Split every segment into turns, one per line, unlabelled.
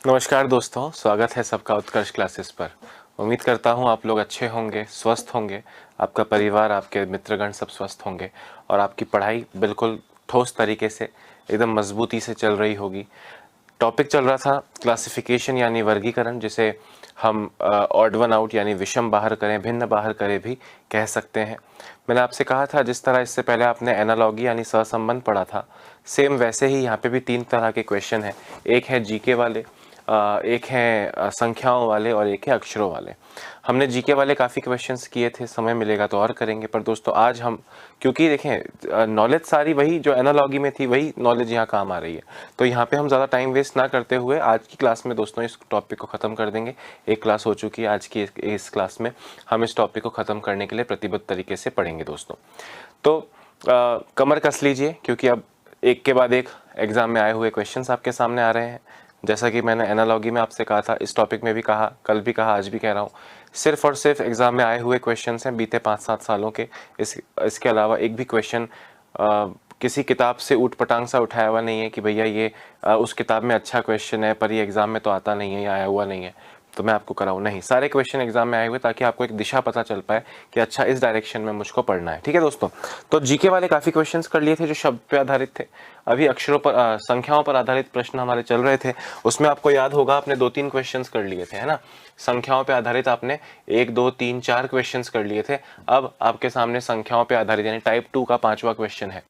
नमस्कार दोस्तों, स्वागत है सबका उत्कर्ष क्लासेस पर। उम्मीद करता हूँ आप लोग अच्छे होंगे, स्वस्थ होंगे, आपका परिवार, आपके मित्रगण सब स्वस्थ होंगे और आपकी पढ़ाई बिल्कुल ठोस तरीके से एकदम मजबूती से चल रही होगी। टॉपिक चल रहा था क्लासिफिकेशन यानी वर्गीकरण, जिसे हम ऑड वन आउट यानी विषम बाहर करें, भिन्न बाहर करें भी कह सकते हैं। मैंने आपसे कहा था जिस तरह इससे पहले आपने एनालॉगी यानी सहसंबंध पढ़ा था, सेम वैसे ही यहाँ पे भी 3 तरह के क्वेश्चन हैं। एक है जीके वाले, एक है संख्याओं वाले और एक है अक्षरों वाले। हमने जीके वाले काफ़ी क्वेश्चंस किए थे, समय मिलेगा तो और करेंगे। पर दोस्तों आज हम, क्योंकि देखें नॉलेज सारी वही जो एनालॉगी में थी वही नॉलेज यहाँ काम आ रही है, तो यहाँ पे हम ज़्यादा टाइम वेस्ट ना करते हुए आज की क्लास में दोस्तों इस टॉपिक को ख़त्म कर देंगे। एक क्लास हो चुकी है, आज की इस क्लास में हम इस टॉपिक को ख़त्म करने के लिए प्रतिबद्ध तरीके से पढ़ेंगे दोस्तों। तो कमर कस लीजिए, क्योंकि अब एक के बाद एक एग्ज़ाम में आए हुए क्वेश्चंस आपके सामने आ रहे हैं। जैसा कि मैंने एनालॉगी में आपसे कहा था, इस टॉपिक में भी कहा, कल भी कहा, आज भी कह रहा हूँ, सिर्फ और सिर्फ एग्ज़ाम में आए हुए क्वेश्चंस हैं बीते 5-7 सालों के। इसके अलावा एक भी क्वेश्चन किसी किताब से ऊट पटांग सा उठाया हुआ नहीं है कि भैया ये उस किताब में अच्छा क्वेश्चन है पर ये एग्ज़ाम में तो आता नहीं है या आया हुआ नहीं है तो मैं आपको कराऊँ, नहीं, सारे क्वेश्चन एग्जाम में आए हुए ताकि आपको एक दिशा पता चल पाए कि अच्छा इस डायरेक्शन में मुझको पढ़ना है। ठीक है दोस्तों, तो जीके वाले काफ़ी क्वेश्चंस कर लिए थे जो शब्द पे आधारित थे। अभी अक्षरों पर, संख्याओं पर आधारित प्रश्न हमारे चल रहे थे। उसमें आपको याद होगा आपने 2-3 क्वेश्चंस कर लिए थे, है ना। संख्याओं पे आधारित आपने 1-2-3-4 क्वेश्चंस कर लिए थे। अब आपके सामने संख्याओं पे आधारित यानी टाइप 2 का 5वां क्वेश्चन है।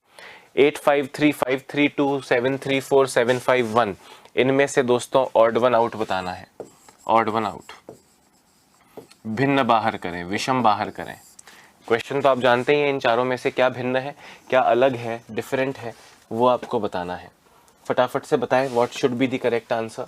853532734751, इनमें से दोस्तों ऑड वन आउट बताना है। ऑड वन आउट, भिन्न बाहर करें, विषम बाहर करें। क्वेश्चन तो आप जानते ही हैं, इन चारों में से क्या भिन्न है, क्या अलग है, डिफरेंट है, वो आपको बताना है। फटाफट से बताएं, what should be the correct answer.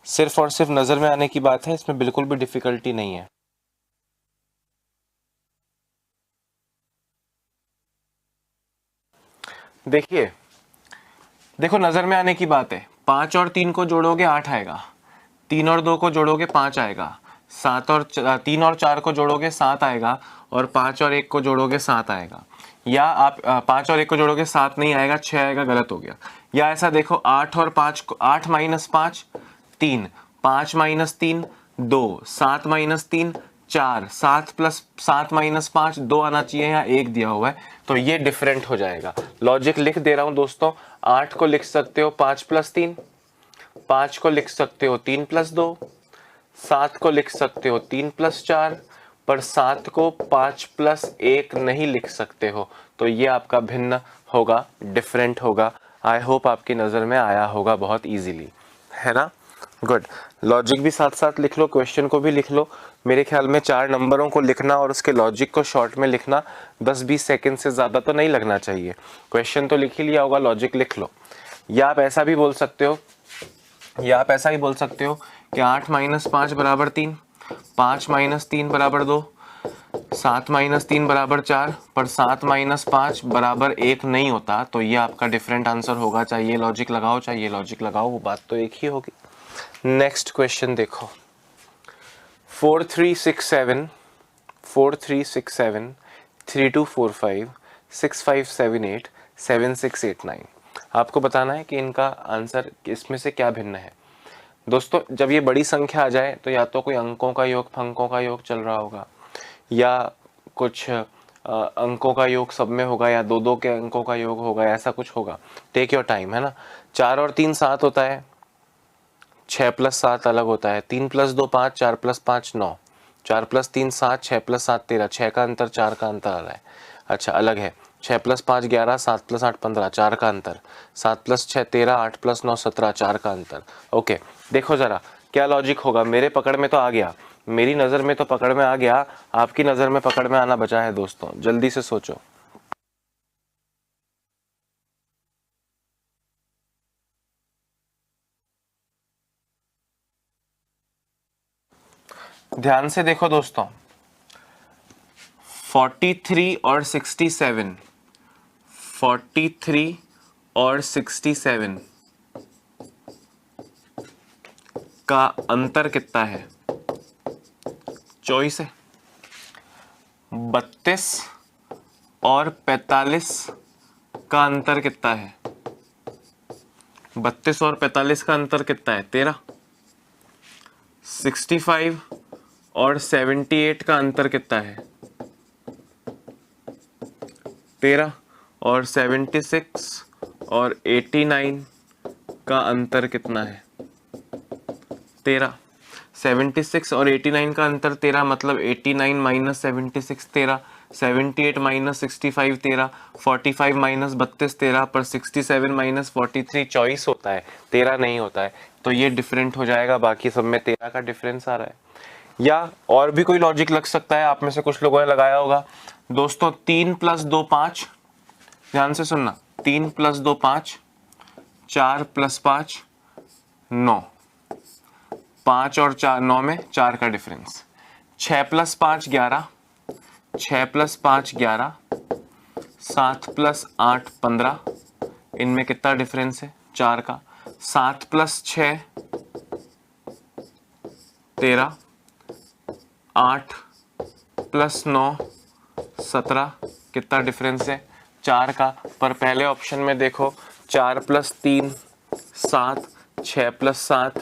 सिर्फ और सिर्फ नजर में आने की बात है, इसमें बिल्कुल भी डिफिकल्टी नहीं है। देखिए, देखो नजर में आने की बात है, 5 और 3 को जोड़ोगे 8 आएगा, 3 और 2 को जोड़ोगे 5 आएगा, 3 और 4 को जोड़ोगे 7 आएगा, और 5 और 1 को जोड़ोगे 7 आएगा। या आप 5 और 1 को जोड़ोगे 7 नहीं आएगा, 6 आएगा, गलत हो गया। या ऐसा देखो, 8 और 5 को, 8 minus 5 3, 5 minus 3 2, 7 minus 3 4, 7 plus 7 minus 5 2 आना चाहिए, यहाँ 1 दिया हुआ है, तो ये डिफरेंट हो जाएगा। लॉजिक लिख दे रहा हूं दोस्तों, 8 को लिख सकते हो 5 प्लस 3, 5 को लिख सकते हो 3 प्लस 2, 7 को लिख सकते हो 3 प्लस 4, पर 7 को 5 प्लस 1 नहीं लिख सकते हो, तो ये आपका भिन्न होगा, डिफरेंट होगा। आई होप आपकी नज़र में आया होगा बहुत इजीली, है ना। गुड, लॉजिक भी साथ साथ लिख लो, क्वेश्चन को भी लिख लो। मेरे ख्याल में 4 नंबरों को लिखना और उसके लॉजिक को शॉर्ट में लिखना 10-20 सेकंड से ज़्यादा तो नहीं लगना चाहिए। क्वेश्चन तो लिख ही लिया होगा, लॉजिक लिख लो। या आप ऐसा भी बोल सकते हो, कि 8 माइनस 5 बराबर 3, 5 माइनस 3 बराबर 2, 7 माइनस 3 बराबर 4, पर 7 माइनस 5 बराबर 1 नहीं होता, तो ये आपका डिफरेंट आंसर होगा। चाहिए लॉजिक लगाओ, चाहिए लॉजिक लगाओ, वो बात तो एक ही होगी। नेक्स्ट क्वेश्चन देखो, 4367 3245 6578 7689। आपको बताना है कि इनका आंसर इसमें से क्या भिन्न है। दोस्तों जब ये बड़ी संख्या आ जाए तो या तो कोई अंकों का योग, फंकों का योग चल रहा होगा, या कुछ अंकों का योग सब में होगा, या 2-2 के अंकों का योग होगा, ऐसा कुछ होगा। टेक योर टाइम, है ना। 4 और 3 7 होता है, 6 प्लस 7 अलग होता है, 3 प्लस 2 5, 4 प्लस 5 9, 4 प्लस 3 7, 6 प्लस 7 13, 6 का अंतर 4 का अंतर आ रहा है, अच्छा अलग है। 6 प्लस 5 11, 7 प्लस 8 15, 4 का अंतर, 7 प्लस 6 13, 8 प्लस 9 17, 4 का अंतर। ओके, देखो जरा क्या लॉजिक होगा। मेरे पकड़ में तो आ गया, मेरी नज़र में तो पकड़ में आ गया, आपकी नज़र में पकड़ में आना बचा है दोस्तों, जल्दी से सोचो। ध्यान से देखो दोस्तों, 43 और 67, 43 और 67 का अंतर कितना है? चॉइस है 32 और 45 का अंतर कितना है? 32 और 45 का अंतर कितना है? 13। 65 और 78 का अंतर कितना है? 13। और 76 और 89 का अंतर कितना है? 13। 76 और 89 का अंतर 13, मतलब 89 माइनस 76 13, 78 माइनस 65 13, 45 माइनस 32 13, पर 67 माइनस 43 चॉइस होता है, 13 नहीं होता है। तो ये डिफरेंट हो जाएगा, बाकी सब में 13 का डिफरेंस आ रहा है। या और भी कोई लॉजिक लग सकता है, आप में से कुछ लोगों ने लगाया होगा। दोस्तों 3 + 2 5, ध्यान से सुनना, 3 + 2 5, 4 + 5 9, 5 और 4 9 में 4 का डिफरेंस। 6 + 5 11, 6 + 5 11, 7 + 8 15, इनमें कितना डिफरेंस है? 4 का। 7 + 6 13, 8 + 9 17, कितना डिफरेंस है? 4 का। पर पहले ऑप्शन में देखो 4 + 3 7, 6 + 7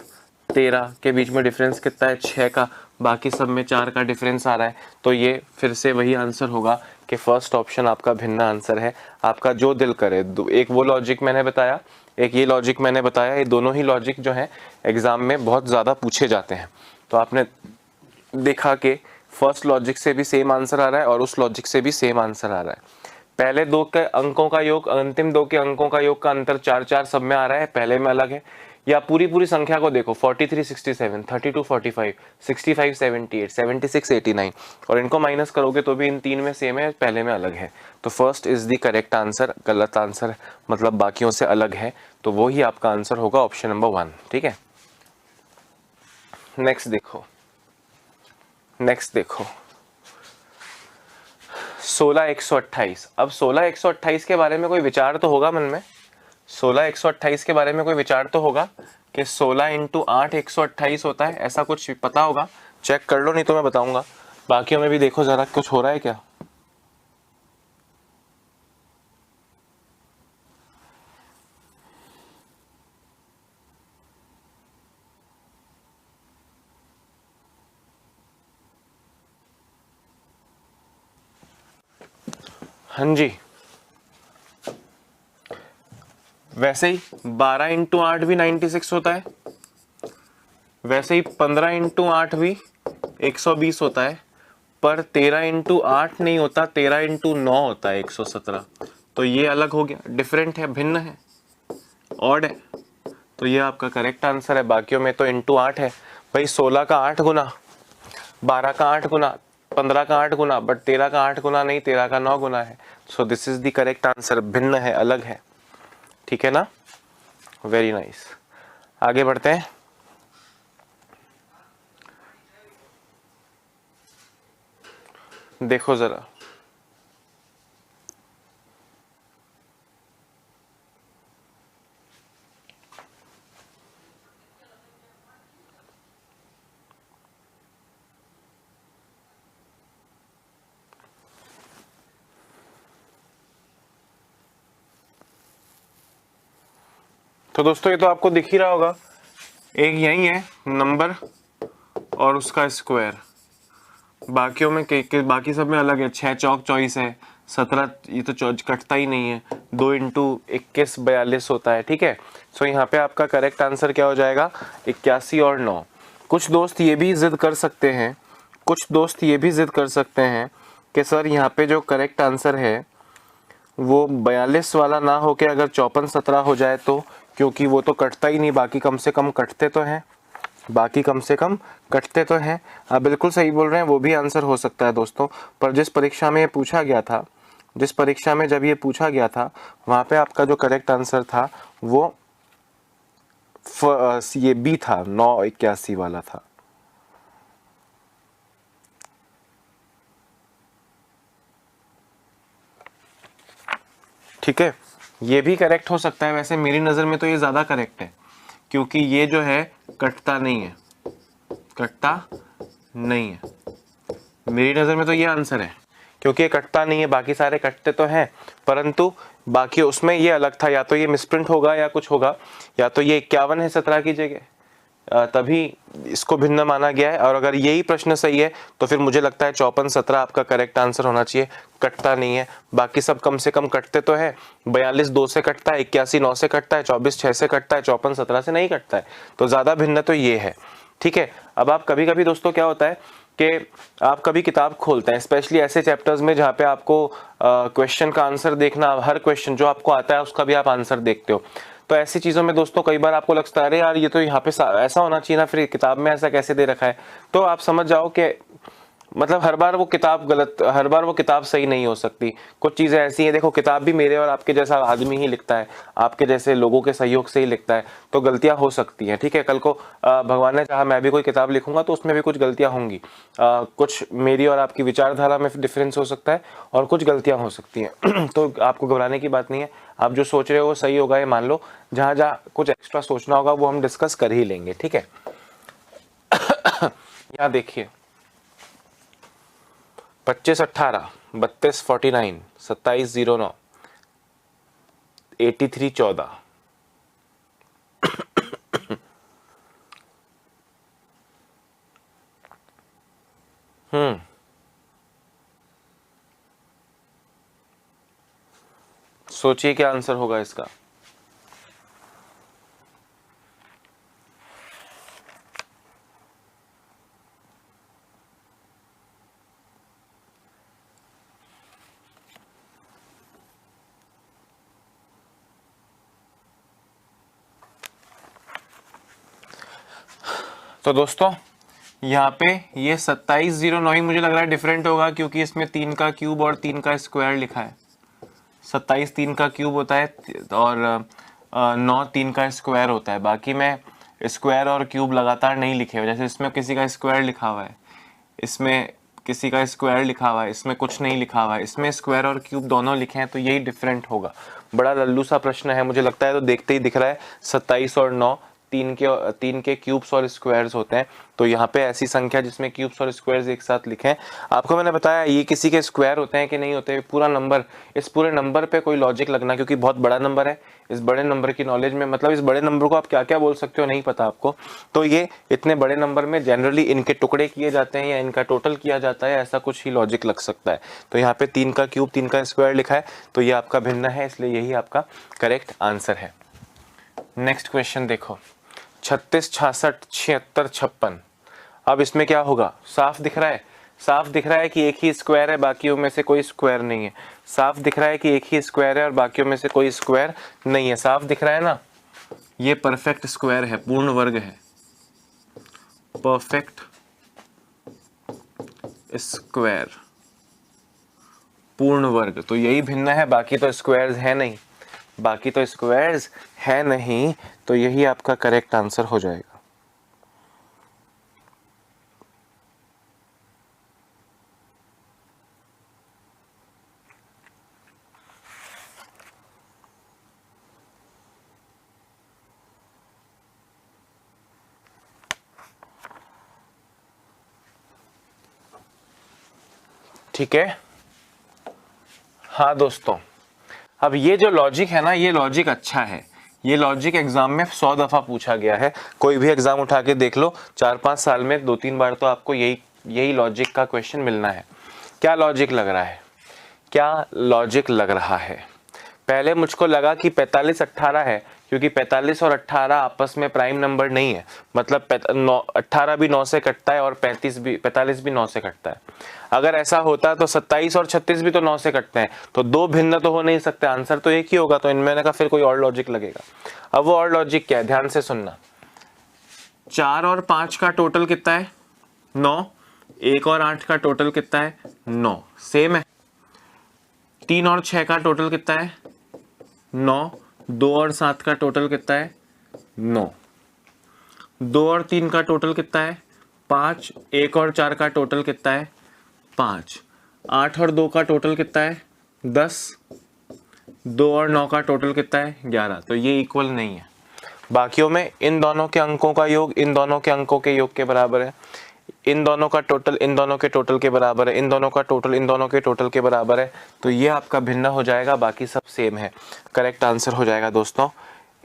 13 के बीच में डिफरेंस कितना है? 6 का। बाकी सब में 4 का डिफरेंस आ रहा है। तो ये फिर से वही आंसर होगा कि फर्स्ट ऑप्शन आपका भिन्न आंसर है, आपका जो दिल करे। एक वो लॉजिक मैंने बताया, एक ये लॉजिक मैंने बताया, ये दोनों ही लॉजिक जो हैं एग्जाम में बहुत ज़्यादा पूछे जाते हैं। तो आपने देखा कि फर्स्ट लॉजिक से भी सेम आंसर आ रहा है और उस लॉजिक से भी सेम आंसर आ रहा है। पहले दो के अंकों का योग, अंतिम दो के अंकों का योग का अंतर 4 4 सब में आ रहा है, पहले में अलग है। या पूरी संख्या को देखो 43 67, 32 45, 65 78, 76 89, और इनको माइनस करोगे तो भी इन तीन में सेम है, पहले में अलग है। तो first is the correct answer, गलत आंसर मतलब बाकियों से अलग है, तो वो ही आपका आंसर होगा ऑप्शन नंबर 1। ठीक है, नेक्स्ट देखो, नेक्स्ट देखो 16 128। अब 16 128 के बारे में कोई विचार तो होगा मन में, 16 128 के बारे में कोई विचार तो होगा कि 16 × 8 128 होता है, ऐसा कुछ पता होगा? चेक कर लो, नहीं तो मैं बताऊंगा। बाकियों में भी देखो जरा कुछ हो रहा है क्या। हाँ जी, वैसे ही 12 × 8 भी 96 होता है, वैसे ही 15 × 8 भी 120 होता है, पर 13 × 8 नहीं होता, 13 × 9 होता है 117। तो ये अलग हो गया, डिफरेंट है, भिन्न है, ऑड है। तो ये आपका करेक्ट आंसर है। बाकियों में तो × 8 है भाई, 16 का 8 गुना, 12 का 8 गुना, 15 का 8 गुना, बट 13 का 8 गुना नहीं, 13 का 9 गुना है। So this is the correct answer, भिन्न है, अलग है। ठीक है ना, वेरी नाइस। आगे बढ़ते हैं। देखो जरा, तो दोस्तों ये तो आपको दिख ही रहा होगा, एक यही है नंबर और उसका स्क्वायर, बाकियों में बाकी सब में अलग है। 6 चौक 24 है, 17 ये तो कटता ही नहीं है, 2 × 21 42 होता है। ठीक है, सो यहाँ पे आपका करेक्ट आंसर क्या हो जाएगा? 81 और 9। कुछ दोस्त ये भी जिद कर सकते हैं, कुछ दोस्त ये भी जिद कर सकते हैं कि सर यहाँ पे जो करेक्ट आंसर है वो 42 वाला ना हो के अगर 54 17 हो जाए तो, क्योंकि वो तो कटता ही नहीं, बाकी कम से कम कटते तो हैं, बाकी कम से कम कटते तो हैं। आप बिल्कुल सही बोल रहे हैं, वो भी आंसर हो सकता है दोस्तों। पर जिस परीक्षा में ये पूछा गया था, जिस परीक्षा में जब ये पूछा गया था, वहाँ पे आपका जो करेक्ट आंसर था वो ये बी था, 981 वाला था। ठीक है, ये भी करेक्ट हो सकता है। वैसे मेरी नज़र में तो ये ज़्यादा करेक्ट है, क्योंकि ये जो है कटता नहीं है, कटता नहीं है। मेरी नज़र में तो ये आंसर है, क्योंकि ये कटता नहीं है, बाकी सारे कटते तो हैं, परंतु बाकी उसमें ये अलग था। या तो ये मिसप्रिंट होगा या कुछ होगा, या तो ये 51 है 17 की जगह, तभी इसको भिन्न माना गया है। और अगर यही प्रश्न सही है तो फिर मुझे लगता है 54 17 आपका करेक्ट आंसर होना चाहिए। कटता नहीं है, बाकी सब कम से कम कटते तो है। 42 2 से कटता है, 81 9 से कटता है, 24 6 से कटता है, 54 17 से नहीं कटता है। तो ज्यादा भिन्न तो ये है। ठीक है, अब आप कभी कभी दोस्तों क्या होता है कि आप कभी किताब खोलते हैं, स्पेशली ऐसे चैप्टर्स में जहाँ पे आपको क्वेश्चन का आंसर देखना, हर क्वेश्चन जो आपको आता है उसका भी आप आंसर देखते हो। तो ऐसी चीज़ों में दोस्तों कई बार आपको लगता है अरे यार ये तो यहाँ पे ऐसा होना चाहिए ना, फिर किताब में ऐसा कैसे दे रखा है। तो आप समझ जाओ कि मतलब हर बार वो किताब गलत, हर बार वो किताब सही नहीं हो सकती। कुछ चीज़ें ऐसी हैं, देखो किताब भी मेरे और आपके जैसा आदमी ही लिखता है, आपके जैसे लोगों के सहयोग से ही लिखता है, तो गलतियां हो सकती हैं। ठीक है, कल को भगवान ने चाहा मैं भी कोई किताब लिखूंगा तो उसमें भी कुछ गलतियां होंगी, कुछ मेरी और आपकी विचारधारा में डिफरेंस हो सकता है और कुछ गलतियां हो सकती हैं। तो आपको घबराने की बात नहीं है, आप जो सोच रहे हो वो सही होगा ये मान लो। जहाँ जहाँ कुछ एक्स्ट्रा सोचना होगा वो हम डिस्कस कर ही लेंगे। ठीक है, यहाँ देखिए 25 18 32 49 27 09 83 14। सोचिए क्या आंसर होगा इसका। तो दोस्तों यहाँ पे ये 27 09 ही मुझे लग रहा है डिफरेंट होगा, क्योंकि इसमें 3 का क्यूब और 3 का स्क्वायर लिखा है। 27 3 का क्यूब होता है और 9 3 का स्क्वायर होता है। बाकी में स्क्वायर और क्यूब लगातार नहीं लिखे हुए, जैसे इसमें किसी का स्क्वायर लिखा हुआ है, इसमें किसी का स्क्वायर लिखा हुआ है, इसमें कुछ नहीं लिखा हुआ है, इसमें स्क्वायर और क्यूब दोनों लिखे हैं, तो यही डिफरेंट होगा। बड़ा लल्लू सा प्रश्न है मुझे लगता है, तो देखते ही दिख रहा है 27 और 9 तीन के क्यूब्स और स्क्वायर्स होते हैं। तो यहाँ पे ऐसी संख्या जिसमें क्यूब्स और स्क्वायर्स एक साथ लिखे हैं। आपको मैंने बताया ये किसी के स्क्वायर होते हैं कि नहीं होते, पूरा नंबर, इस पूरे नंबर पे कोई लॉजिक लगना, क्योंकि बहुत बड़ा नंबर है। इस बड़े नंबर की नॉलेज में, मतलब इस बड़े नंबर को आप क्या क्या बोल सकते हो नहीं पता आपको, तो ये इतने बड़े नंबर में जनरली इनके टुकड़े किए जाते हैं या इनका टोटल किया जाता है, ऐसा कुछ ही लॉजिक लग सकता है। तो यहाँ पे 3 का क्यूब 3 का स्क्वायर लिखा है, तो ये आपका भिन्न है, इसलिए यही आपका करेक्ट आंसर है। नेक्स्ट क्वेश्चन देखो 36 66 76 56। अब इसमें क्या होगा, साफ दिख रहा है, साफ दिख रहा है कि एक ही स्क्वायर है, बाकियों में से कोई स्क्वायर नहीं है। साफ दिख रहा है कि एक ही स्क्वायर है और बाकियों में से कोई स्क्वायर नहीं है। साफ दिख रहा है ना, ये परफेक्ट स्क्वायर है, पूर्ण वर्ग है, परफेक्ट स्क्वायर, पूर्ण वर्ग। तो यही भिन्न है, बाकी तो स्क्वायर्स है नहीं, बाकी तो स्क्वायर्स है नहीं, तो यही आपका करेक्ट आंसर हो जाएगा। ठीक है, हाँ दोस्तों, अब ये जो लॉजिक है ना, ये लॉजिक अच्छा है। ये लॉजिक एग्जाम में 100 दफा पूछा गया है, कोई भी एग्जाम उठा के देख लो, 4-5 साल में 2-3 बार तो आपको यही लॉजिक का क्वेश्चन मिलना है। क्या लॉजिक लग रहा है, क्या लॉजिक लग रहा है? पहले मुझको लगा कि 45 18 है, क्योंकि 45 और 18 आपस में प्राइम नंबर नहीं है, मतलब 18 भी 9 से कटता है और 45 भी 9 से कटता है। अगर ऐसा होता तो 27 और 36 भी तो 9 से कटते हैं, तो दो भिन्न तो हो नहीं सकते, आंसर तो एक ही होगा। तो इनमें का फिर कोई और लॉजिक लगेगा। अब वो और लॉजिक क्या है, ध्यान से सुनना। 4 और 5 का टोटल कितना है, 9। 1 और 8 का टोटल कितना है, 9, सेम है। 3 और 6 का टोटल कितना है, 9। 2 और 7 का टोटल कितना है, 9। 2 और 3 का टोटल कितना है, 5। 1 और 4 का टोटल कितना है, 5। 8 और 2 का टोटल कितना है, 10। 2 और 9 का टोटल कितना है, 11। तो ये इक्वल नहीं है। बाकियों में इन दोनों के अंकों का योग इन दोनों के अंकों के योग के बराबर है, इन दोनों का टोटल इन दोनों के टोटल के बराबर है, इन दोनों का टोटल इन दोनों के टोटल के बराबर है। तो ये आपका भिन्न हो जाएगा, बाकी सब सेम है। करेक्ट आंसर हो जाएगा दोस्तों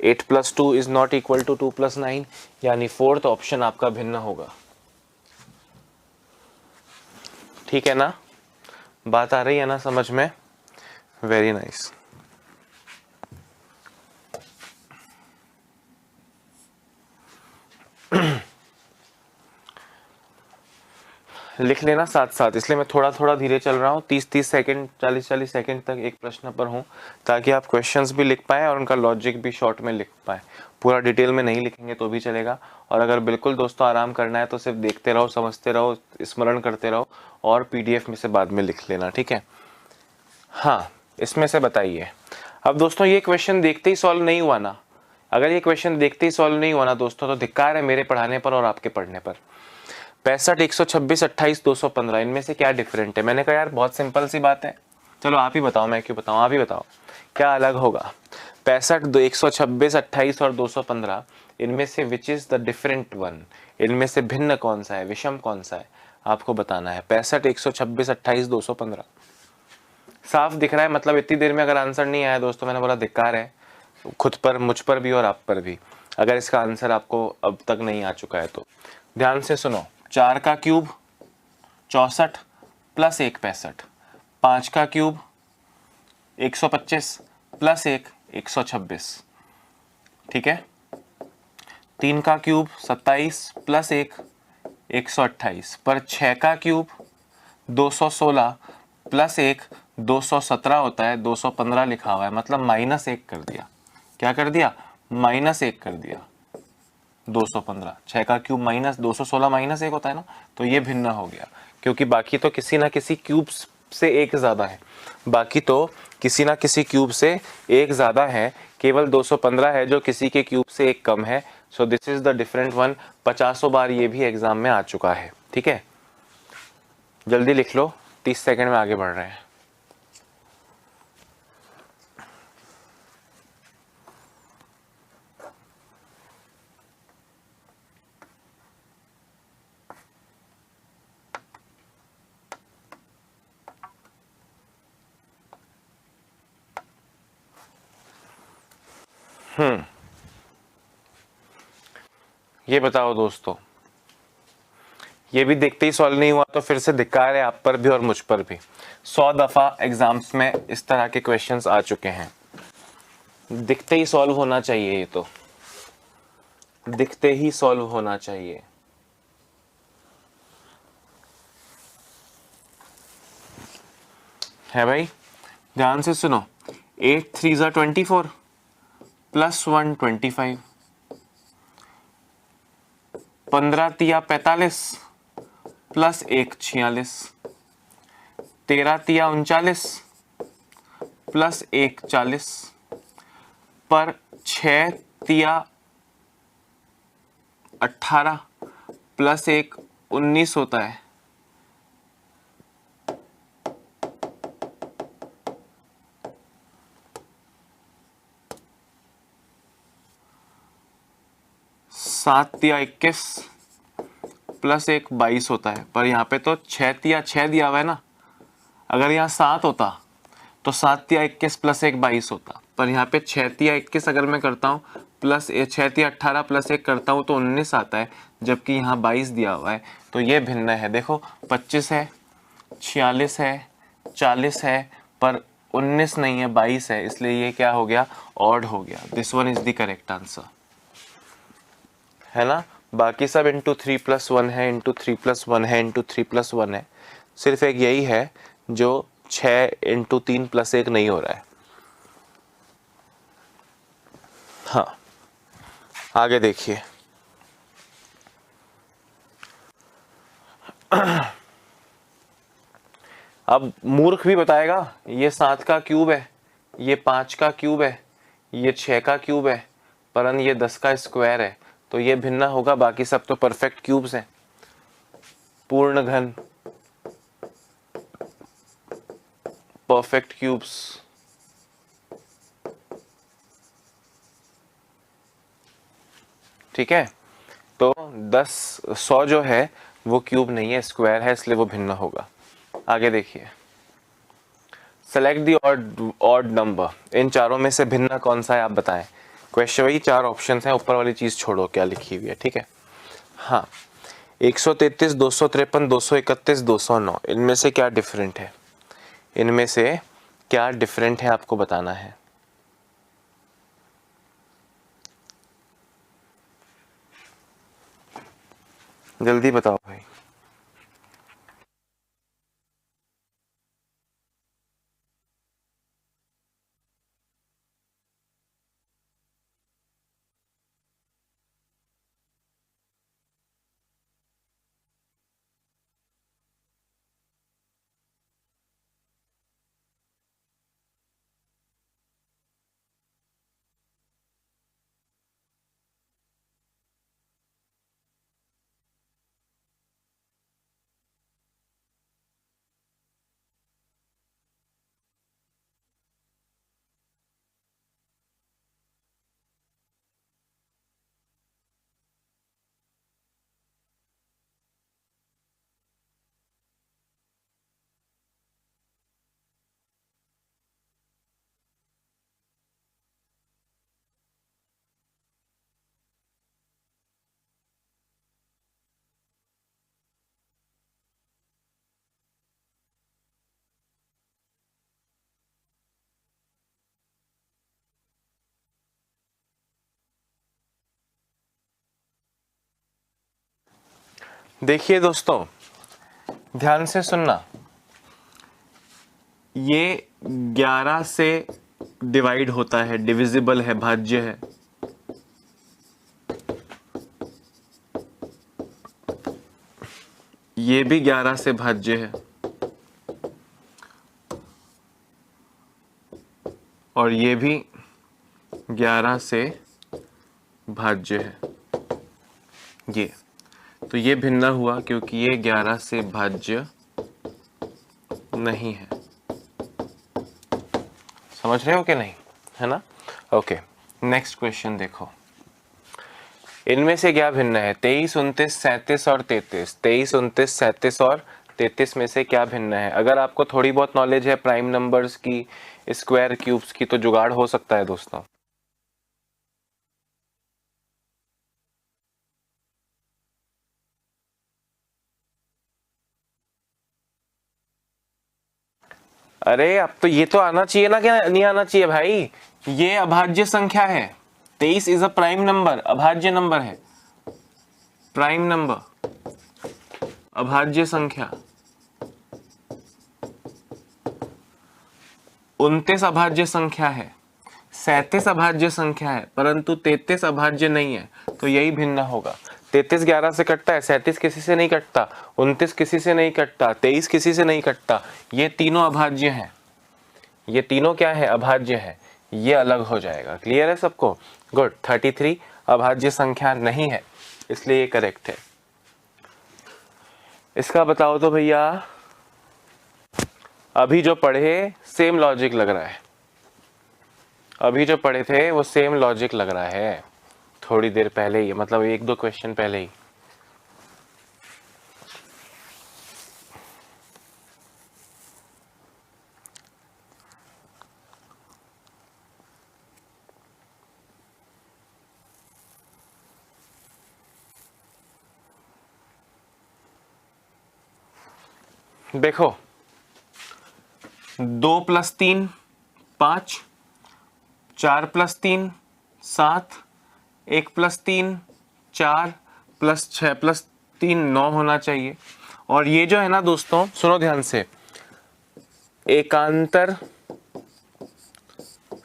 8 + 2 इज नॉट इक्वल टू 2 + 9, यानी फोर्थ ऑप्शन आपका भिन्न होगा। ठीक है ना, बात आ रही है ना समझ में? Very nice. लिख लेना साथ साथ, इसलिए मैं थोड़ा थोड़ा धीरे चल रहा हूँ। 30-30 सेकंड 40-40 सेकंड तक एक प्रश्न पर हूँ, ताकि आप क्वेश्चंस भी लिख पाएँ और उनका लॉजिक भी शॉर्ट में लिख पाएँ। पूरा डिटेल में नहीं लिखेंगे तो भी चलेगा। और अगर बिल्कुल दोस्तों आराम करना है तो सिर्फ देखते रहो, समझते रहो, स्मरण करते रहो और PDF में से बाद में लिख लेना। ठीक है, हाँ इसमें से बताइए। अब दोस्तों ये क्वेश्चन देखते ही सॉल्व नहीं हुआ ना, अगर ये क्वेश्चन देखते ही सॉल्व नहीं हुआ ना दोस्तों, तो धिक्कार है मेरे पढ़ाने पर और आपके पढ़ने पर। 65, 126, 28, 215, इनमें से क्या डिफरेंट है? मैंने कहा यार बहुत सिंपल सी बात है, चलो आप ही बताओ, मैं क्यों बताऊं, आप ही बताओ क्या अलग होगा। 65, 126, 28 और 215, इनमें से which is the different one, इनमें से भिन्न कौन सा है, विषम कौन सा है, आपको बताना है। 65, 126, 28, 215 साफ दिख रहा है, मतलब इतनी देर में अगर आंसर नहीं आया दोस्तों, मैंने बोला धिक्कार है खुद पर, मुझ पर भी और आप पर भी, अगर इसका आंसर आपको अब तक नहीं आ चुका है तो। ध्यान से सुनो, 4 का क्यूब 64 + 1 65, 5 का क्यूब 125 + 1 126, ठीक है। 3 का क्यूब 27 + 1 128, पर 6 का क्यूब 216 + 1 217 होता है, 215 लिखा हुआ है, मतलब -1 कर दिया। क्या कर दिया? -1 कर दिया। 215, 6 का क्यूब माइनस 216 -1 होता है ना, तो ये भिन्न हो गया, क्योंकि बाकी तो किसी ना किसी क्यूब से एक ज़्यादा है, बाकी तो किसी ना किसी क्यूब से एक ज़्यादा है, केवल 215 है जो किसी के क्यूब से एक कम है। So this is the different one. 50 बार ये भी एग्जाम में आ चुका है। ठीक है, जल्दी लिख लो, 30 सेकंड में आगे बढ़ रहे हैं। ये बताओ दोस्तों, ये भी देखते ही सॉल्व नहीं हुआ तो फिर से धिक्कार है आप पर भी और मुझ पर भी। 100 दफा एग्जाम्स में इस तरह के क्वेश्चंस आ चुके हैं, दिखते ही सॉल्व होना चाहिए, ये तो दिखते ही सॉल्व होना चाहिए। है भाई, ध्यान से सुनो। 8 3 ज़ा 24 + 1 25, 15 तिया 45 + 1 46, 13 तिया 39 + 1 40, पर 6 तिया 18 + 1 19 होता है। सात तिया 21 + 1 22 होता है, पर यहाँ पे तो 6 तिया 6 दिया हुआ है ना, अगर यहाँ 7 होता तो 7 तिया 21 + 1 22 होता, पर यहाँ पे 6 तिया 21 अगर मैं करता हूँ प्लस 6 तिया 18 + 1 करता हूँ तो 19 आता है, जबकि यहाँ 22 दिया हुआ है। तो ये भिन्न है। देखो 25 है, 46 है, 40 है, पर 19 नहीं है, 22 है, इसलिए ये क्या हो गया? ऑड हो गया। This one is the correct answer, है ना। बाकी सब इंटू 3 + 1 है, इंटू 3 + 1 है, इंटू 3 + 1 है, सिर्फ एक यही है जो 6 इंटू 3 + 1 नहीं हो रहा है। हाँ, आगे देखिए। अब मूर्ख भी बताएगा, ये 7 का क्यूब है, ये 5 का क्यूब है, ये 6 का क्यूब है, परन ये 10 का स्क्वायर है, तो ये भिन्न होगा। बाकी सब तो परफेक्ट क्यूब्स हैं, पूर्ण घन, परफेक्ट क्यूब्स। ठीक है। तो 100 जो है वो क्यूब नहीं है, स्क्वायर है, इसलिए वो भिन्न होगा। आगे देखिए, सेलेक्ट दी ऑड नंबर, इन चारों में से भिन्न कौन सा है आप बताएं। क्वेश्चन वही 4 ऑप्शन हैं, ऊपर वाली चीज छोड़ो क्या लिखी हुई है, ठीक है। हाँ, 133, 253, 231, 209, इनमें से क्या डिफरेंट है, इनमें से क्या डिफरेंट है आपको बताना है। जल्दी बताओ भाई। देखिए दोस्तों, ध्यान से सुनना, ये 11 से डिवाइड होता है, डिविजिबल है, भाज्य है। ये भी 11 से भाज्य है और ये भी 11 से भाज्य है। ये तो ये भिन्न हुआ क्योंकि ये 11 से भाज्य नहीं है। समझ रहे हो कि नहीं, है ना। ओके, नेक्स्ट क्वेश्चन देखो, इनमें से क्या भिन्न है, 23, 29, 37 और 33। 23, 29, 37 और 33 में से क्या भिन्न है। अगर आपको थोड़ी बहुत नॉलेज है प्राइम नंबर्स की, स्क्वायर क्यूब्स की, तो जुगाड़ हो सकता है दोस्तों। अरे अब तो ये तो आना चाहिए ना, क्या नहीं आना चाहिए भाई। ये अभाज्य संख्या है, 23 इज अ प्राइम नंबर, अभाज्य नंबर है, प्राइम नंबर, अभाज्य संख्या। 29 अभाज्य संख्या है, 37 अभाज्य संख्या है, परंतु 33 अभाज्य नहीं है, तो यही भिन्न होगा। 33 11 से कटता है, 37 किसी से नहीं कटता, 29 किसी से नहीं कटता, 23 किसी से नहीं कटता, ये तीनों अभाज्य हैं। ये तीनों क्या है, अभाज्य है, ये अलग हो जाएगा। क्लियर है सबको, गुड। 33 अभाज्य संख्या नहीं है, इसलिए ये करेक्ट है। इसका बताओ तो भैया, अभी जो पढ़े सेम लॉजिक लग रहा है, अभी जो पढ़े थे वो सेम लॉजिक लग रहा है, थोड़ी देर पहले ही, मतलब 1-2 क्वेश्चन पहले ही। देखो, 2 + 3 5, 4 + 3 7, 1 + 3 4, +6 + 3 9 होना चाहिए। और ये जो है ना दोस्तों, सुनो ध्यान से, एकांतर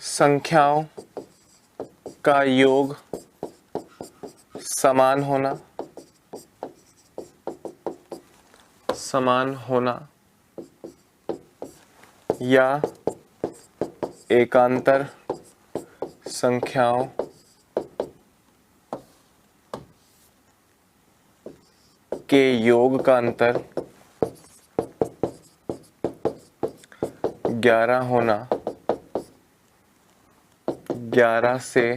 संख्याओं का योग समान होना, समान होना या एकांतर संख्याओं के योग का अंतर 11 होना, 11 से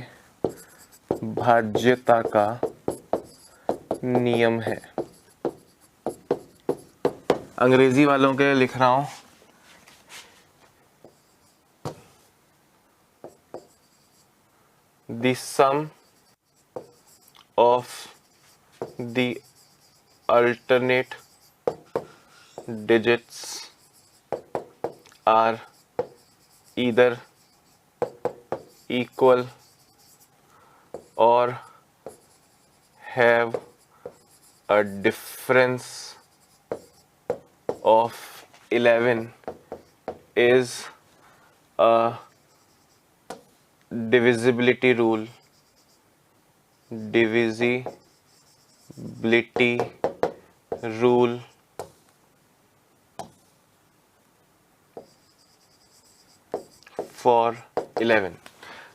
भाज्यता का नियम है। अंग्रेजी वालों के लिए लिख रहा हूं, the sum of the alternate digits are either equal or have a difference of 11 is a divisibility rule. Divisibility rule for 11।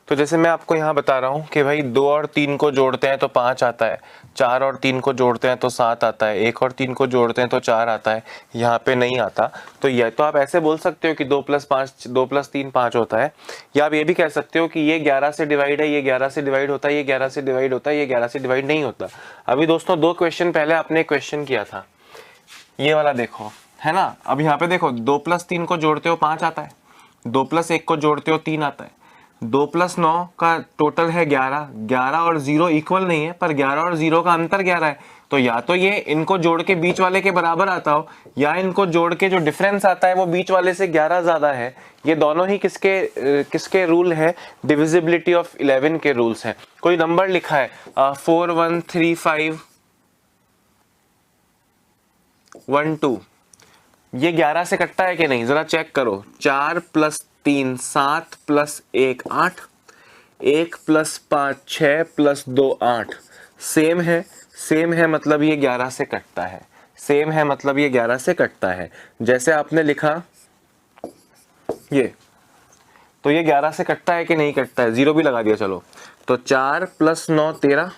तो जैसे मैं आपको यहाँ बता रहा हूँ कि भाई 2 और 3 को जोड़ते हैं तो 5 आता है, 4 और 3 को जोड़ते हैं तो 7 आता है, 1 और 3 को जोड़ते हैं तो 4 आता है, यहाँ पे नहीं आता। तो यह तो आप ऐसे बोल सकते हो कि 2 + 5 2 + 3 5 होता है, या आप ये भी कह सकते हो कि ये 11 से डिवाइड है, ये 11 से डिवाइड होता है, ये 11 से डिवाइड होता है, ये 11 से डिवाइड नहीं होता। अभी दोस्तों 2 क्वेश्चन पहले आपने एक क्वेश्चन किया था, ये वाला देखो, है ना। अब यहाँ पे देखो 2 + 3 को जोड़ते हो 5 आता है, 2 + 1 को जोड़ते हो 3 आता है, 2 + 9 का टोटल है 11, 11 और 0 इक्वल नहीं है, पर 11 और 0 का अंतर 11 है। तो या तो ये इनको जोड़ के बीच वाले के बराबर आता हो, या इनको जोड़ के जो डिफरेंस आता है वो बीच वाले से 11 ज्यादा है। ये दोनों ही किसके रूल है? डिविजिबिलिटी ऑफ 11 के रूल्स हैं। कोई नंबर लिखा है 413512, ये 11 से कटता है कि नहीं, जरा चेक करो। 4 + 3 7 + 1 8, 1 + 5 6 + 2 8। सेम है मतलब ये 11 से कटता है, सेम है मतलब ये 11 से कटता है। जैसे आपने लिखा ये, तो ये 11 से कटता है कि नहीं कटता है, 0 भी लगा दिया चलो। तो 4 + 9 13,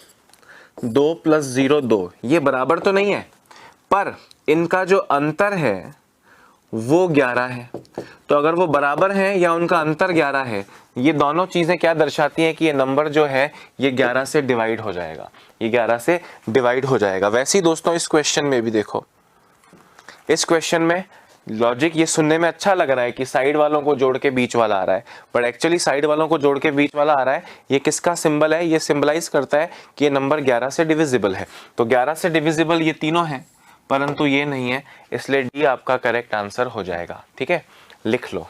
2 + 0 2, ये बराबर तो नहीं है, पर इनका जो अंतर है वो 11 है। तो अगर वो बराबर हैं या उनका अंतर 11 है, ये दोनों चीजें क्या दर्शाती हैं कि ये नंबर जो है ये 11 से डिवाइड हो जाएगा, ये 11 से डिवाइड हो जाएगा। वैसे ही दोस्तों इस क्वेश्चन में भी देखो, इस क्वेश्चन में लॉजिक ये सुनने में अच्छा लग रहा है कि साइड वालों को जोड़ के बीच वाला आ रहा है, पर एक्चुअली साइड वालों को जोड़ के बीच वाला आ रहा है। ये किसका सिंबल है? ये सिंबलाइज करता है कि ये नंबर 11 से डिविजिबल है। तो 11 से डिविजिबल ये तीनों हैं, परंतु ये नहीं है, इसलिए डी आपका करेक्ट आंसर हो जाएगा। ठीक है, लिख लो।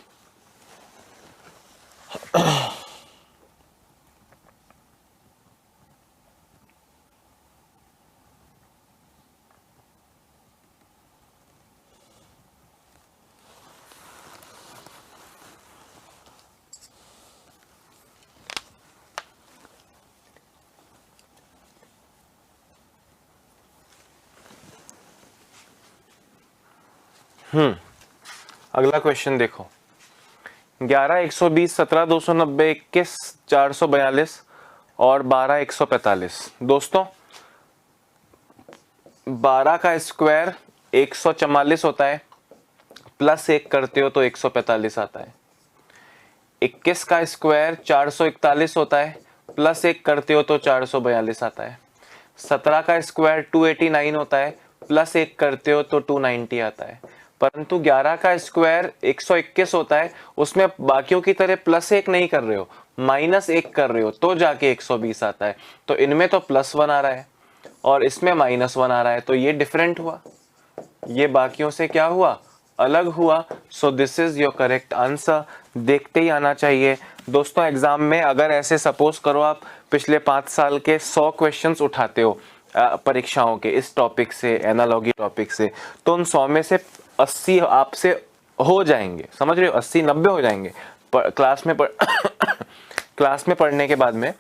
अगला क्वेश्चन देखो, 11 120 17 290 21 442 और 12 145। दोस्तों 12 का स्क्वायर 144 होता है, प्लस 1 करते हो तो 145 आता है। 21 का स्क्वायर 441 होता है, प्लस 1 करते हो तो 442 आता है। 17 का स्क्वायर 289 होता है, प्लस 1 करते हो तो 290 आता है। परंतु 11 का स्क्वायर 121 होता है, उसमें बाकियों की तरह प्लस 1 नहीं कर रहे हो, माइनस 1 कर रहे हो, तो जाके 120 आता है। तो इनमें तो +1 आ रहा है और इसमें -1 आ रहा है, तो ये डिफरेंट हुआ, ये बाकियों से क्या हुआ? अलग हुआ। So this is your correct answer. देखते ही आना चाहिए दोस्तों एग्जाम में। अगर ऐसे सपोज करो आप पिछले 5 साल के 100 क्वेश्चंस उठाते हो परीक्षाओं के इस टॉपिक से, एनालॉगी टॉपिक से, तो उन 100 में से 80 आपसे हो जाएंगे, समझ रहे हो, 80-90 हो जाएंगे क्लास में पढ़ने के बाद में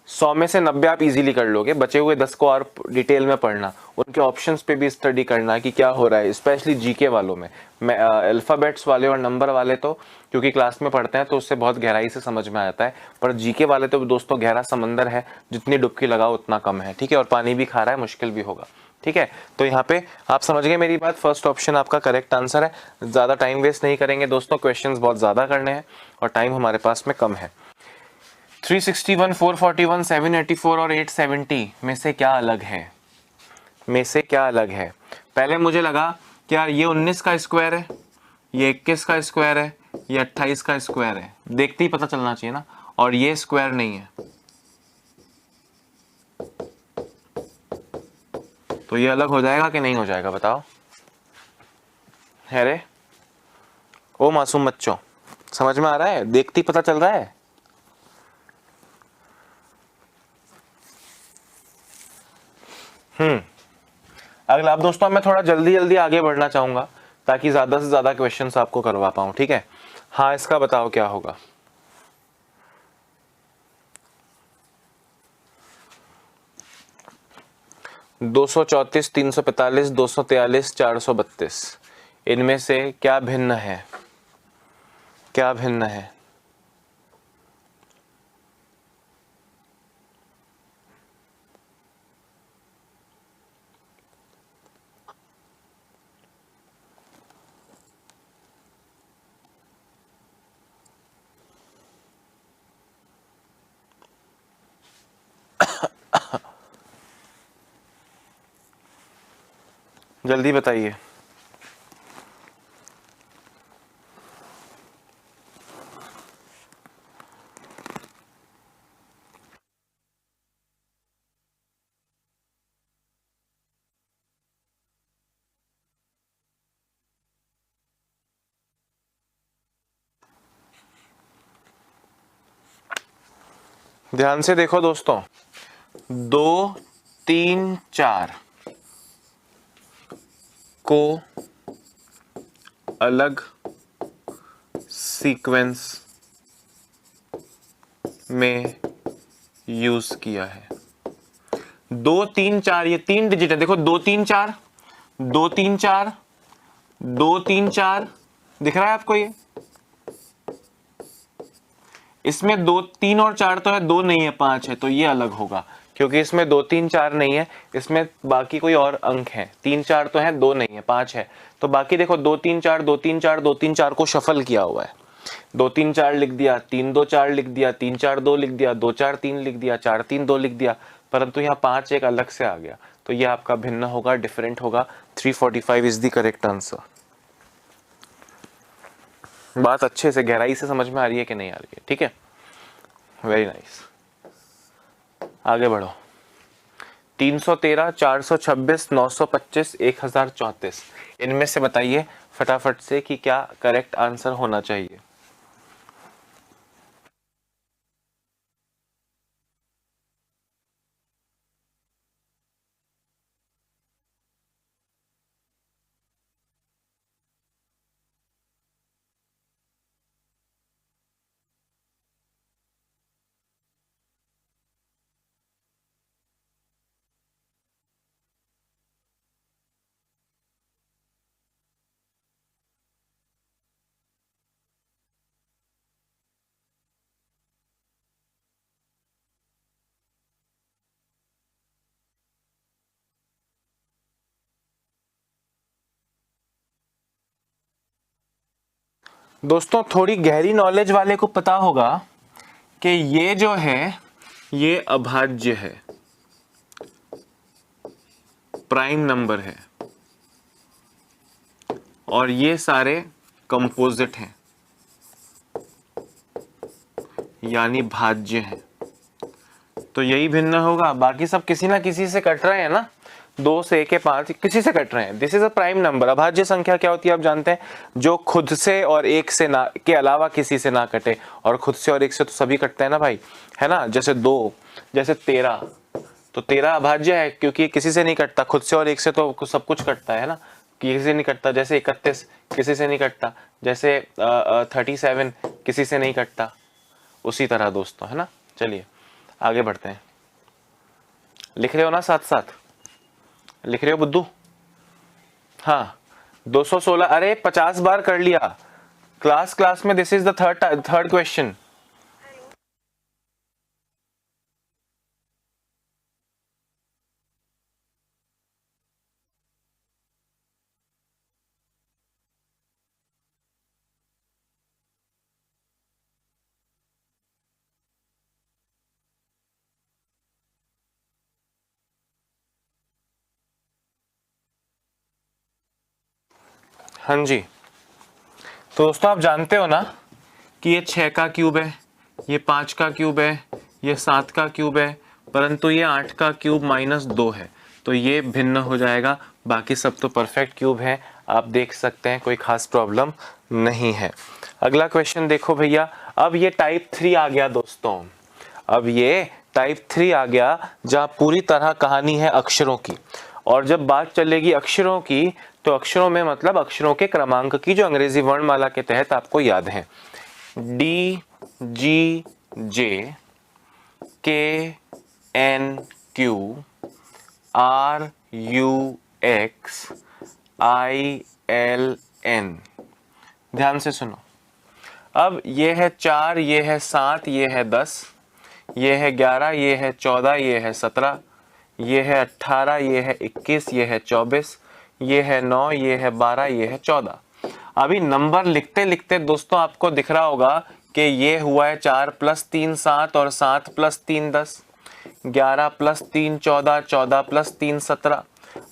100 में से 90 आप इजीली कर लोगे। बचे हुए 10 को और डिटेल में पढ़ना, उनके ऑप्शंस पे भी स्टडी करना कि क्या हो रहा है, स्पेशली जीके वालों में। मैं अल्फ़ाबेट्स वाले और नंबर वाले तो क्योंकि क्लास में पढ़ते हैं तो उससे बहुत गहराई से समझ में आता है, पर जीके वाले तो दोस्तों गहरा समंदर है, जितनी डुबकी लगाओ उतना कम है। ठीक है, और पानी भी खा रहा है, मुश्किल भी होगा। ठीक है, तो यहाँ पे आप समझ गए मेरी बात, फर्स्ट ऑप्शन आपका करेक्ट आंसर है। ज़्यादा टाइम वेस्ट नहीं करेंगे दोस्तों, क्वेश्चंस बहुत ज़्यादा करने हैं और टाइम हमारे पास में कम है। 361, 441, 784 और 870 में से क्या अलग है? में से क्या अलग है? पहले मुझे लगा कि यार ये 19 का स्क्वायर है, ये 21 का स्क्वायर है, ये 28 का स्क्वायर है, देखते ही पता चलना चाहिए ना, और ये स्क्वायर नहीं है, तो ये अलग हो जाएगा कि नहीं हो जाएगा बताओ? है रे ओ मासूम बच्चों, समझ में आ रहा है? देखते ही पता चल रहा है। अगला, अब दोस्तों मैं थोड़ा जल्दी जल्दी आगे बढ़ना चाहूंगा ताकि ज्यादा से ज्यादा क्वेश्चंस आपको करवा पाऊं, ठीक है? हाँ, इसका बताओ क्या होगा? 234, 345, 243, 432, इनमें से क्या भिन्न है? क्या भिन्न है? जल्दी बताइए। ध्यान से देखो दोस्तों, 2, 3, 4 को अलग सीक्वेंस में यूज किया है। 2, 3, 4, ये 3 डिजिट है, देखो 2, 3, 4, 2, 3, 4, 2, 3, 4, दिख रहा है आपको? ये इसमें 2, 3 और 4 तो है, 2 नहीं है, 5 है, तो ये अलग होगा क्योंकि इसमें 2, 3, 4 नहीं है, इसमें बाकी कोई और अंक है। 3, 4 तो है, 2 नहीं है, 5 है, तो बाकी देखो 2, 3, 4, 2, 3, 4, 2, 3, 4 को शफल किया हुआ है। 2, 3, 4 लिख दिया, 3, 2, 4 लिख दिया, 3, 4, 2 लिख दिया, 2, 4, 3 लिख दिया, 4, 3, 2 लिख दिया, परंतु यहाँ 5 एक अलग से आ गया, तो ये आपका भिन्न होगा, डिफरेंट होगा। 345 इज द करेक्ट आंसर। बात अच्छे से गहराई से समझ में आ रही है कि नहीं आ रही है? ठीक है, वेरी नाइस। आगे बढ़ो। 313, 426, 925, 1034, इनमें से बताइए फटाफट से कि क्या करेक्ट आंसर होना चाहिए? दोस्तों थोड़ी गहरी नॉलेज वाले को पता होगा कि ये जो है ये अभाज्य है, प्राइम नंबर है, और ये सारे कंपोजिट हैं, यानी भाज्य हैं, तो यही भिन्न होगा। बाकी सब किसी ना किसी से कट रहे हैं ना, 2 से 1 5 किसी से कट रहे हैं। This is a prime number. अभाज्य संख्या क्या होती है आप जानते हैं? जो खुद से और 1 से ना के अलावा किसी से ना कटे, और खुद से और 1 से तो सभी कटते हैं ना भाई, है ना? जैसे 2, जैसे 13, तो 13 अभाज्य है क्योंकि किसी से नहीं कटता, खुद से और 1 से तो सब कुछ कटता है ना, किसी से नहीं कटता। जैसे 31 किसी से नहीं कटता, जैसे 37 किसी से नहीं कटता, उसी तरह दोस्तों, है ना? चलिए आगे बढ़ते हैं। लिख रहे हो ना? साथ साथ लिख रहे हो बुद्धू? हाँ, 216, अरे 50 बार कर लिया क्लास क्लास में। This is the third question. हाँ जी, तो दोस्तों आप जानते हो ना कि ये 6 का क्यूब है, ये 5 का क्यूब है, ये 7 का क्यूब है, परंतु ये 8 का क्यूब -2 है, तो ये भिन्न हो जाएगा। बाकी सब तो परफेक्ट क्यूब है, आप देख सकते हैं, कोई खास प्रॉब्लम नहीं है। अगला क्वेश्चन देखो भैया, अब ये टाइप 3 आ गया दोस्तों, अब ये टाइप 3 आ गया जहाँ पूरी तरह कहानी है अक्षरों की। और जब बात चलेगी अक्षरों की, तो अक्षरों में मतलब अक्षरों के क्रमांक की, जो अंग्रेजी वर्णमाला के तहत आपको याद है, D G J K N Q R U X I L N. ध्यान से सुनो, अब ये है 4, ये है 7, ये है 10, ये है 11, ये है 14, ये है 17, ये है 18, ये है 21, ये है 24, ये है 9, ये है 12, ये है 14। अभी नंबर लिखते लिखते दोस्तों आपको दिख रहा होगा कि ये हुआ है 4 + 3 7 और 7 + 3 10, 11 + 3 14, 14 + 3 17,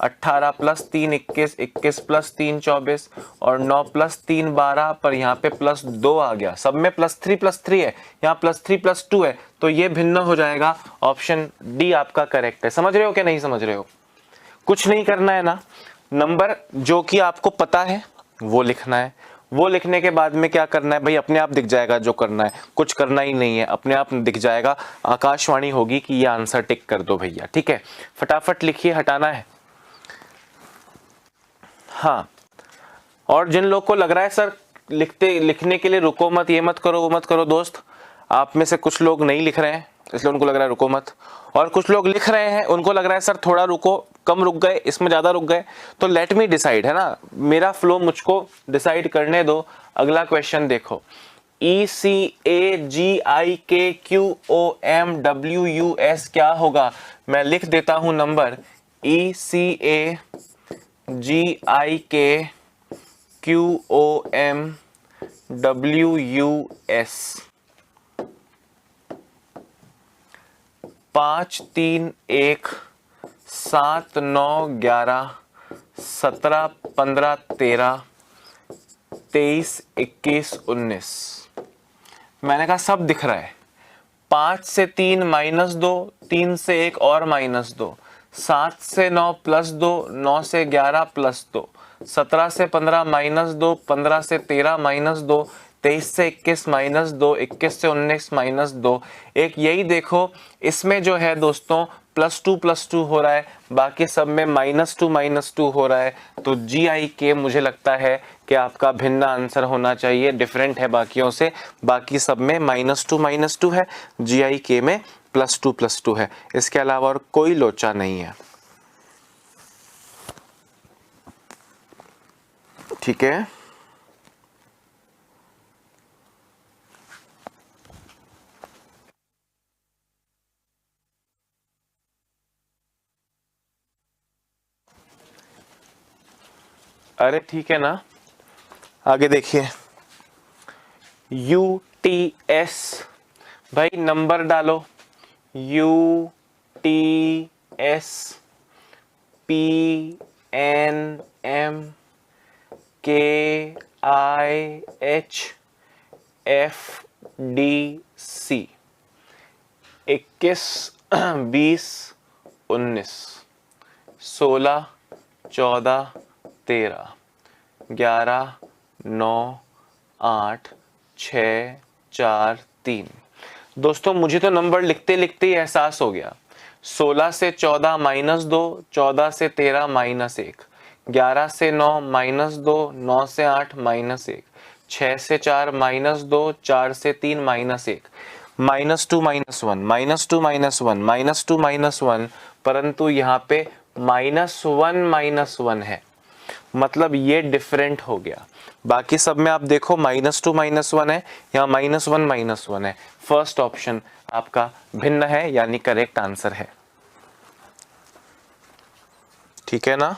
18 + 3 21, 21 + 3 24 और 9 + 3 12, पर यहाँ पे +2 आ गया, सब में +3 है, यहाँ +3 +2 है, तो ये भिन्न हो जाएगा। ऑप्शन डी आपका करेक्ट है। समझ रहे हो कि नहीं समझ रहे हो? कुछ नहीं करना है ना, नंबर जो कि आपको पता है वो लिखना है, वो लिखने के बाद में क्या करना है भाई, अपने आप दिख जाएगा जो करना है, कुछ करना ही नहीं है, अपने आप दिख जाएगा, आकाशवाणी होगी कि ये आंसर टिक कर दो भैया। ठीक है, फटाफट लिखिए, हटाना है। हाँ, और जिन लोग को लग रहा है सर लिखने के लिए रुको मत, ये मत करो वो मत करो, दोस्त आप में से कुछ लोग नहीं लिख रहे हैं इसलिए उनको लग रहा है रुको मत, और कुछ लोग लिख रहे हैं उनको लग रहा है सर थोड़ा रुको, कम रुक गए, इसमें ज्यादा रुक गए, तो लेट मी डिसाइड, है ना, मेरा फ्लो मुझको डिसाइड करने दो। अगला क्वेश्चन देखो, ECAGIKQOMWUS क्या होगा? मैं लिख देता हूं नंबर, ECAGIKQOMWUS 5 3 1 7 9 11 17 15 13 23 21 19। मैंने कहा सब दिख रहा है। 5 से 3 -2, 3 से 1 और -2, 7 से 9 +2, 9 से 11 +2, 17 से 15 -2, 15 से 13 -2, 23 से 21 -2, 21 से 19 -2। एक यही देखो, इसमें जो है दोस्तों +2 हो रहा है, बाकी सब में -2 हो रहा है, तो GIK मुझे लगता है कि आपका भिन्न आंसर होना चाहिए, डिफरेंट है बाकियों से, बाकी सब में -2 है, GIK में +2 है, इसके अलावा और कोई लोचा नहीं है। ठीक है, अरे ठीक है ना, आगे देखिए, UTS, भाई नंबर डालो, UTS PNM KIH FDC 21 20 19 16 14 13 11 9 8 6 4 3। दोस्तों मुझे तो नंबर लिखते लिखते ही एहसास हो गया, 16 से 14 -2, 14 से 13 -1, 11 से 9 -2, 9 से 8 -1, 6 से 4 -2, 4 से 3 -1, -2 -1, परंतु यहाँ पे -1 है, मतलब ये डिफरेंट हो गया। बाकी सब में आप देखो -2 -1 है, यहाँ -1 है। फर्स्ट ऑप्शन आपका भिन्न है, यानी करेक्ट आंसर है। ठीक है ना,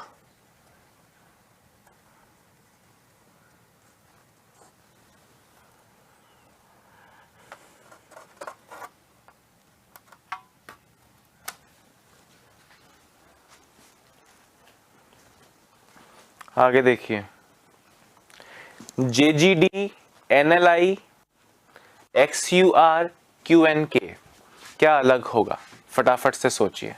आगे देखिए, JGD, NLI, XUR, QNK क्या अलग होगा? फटाफट से सोचिए।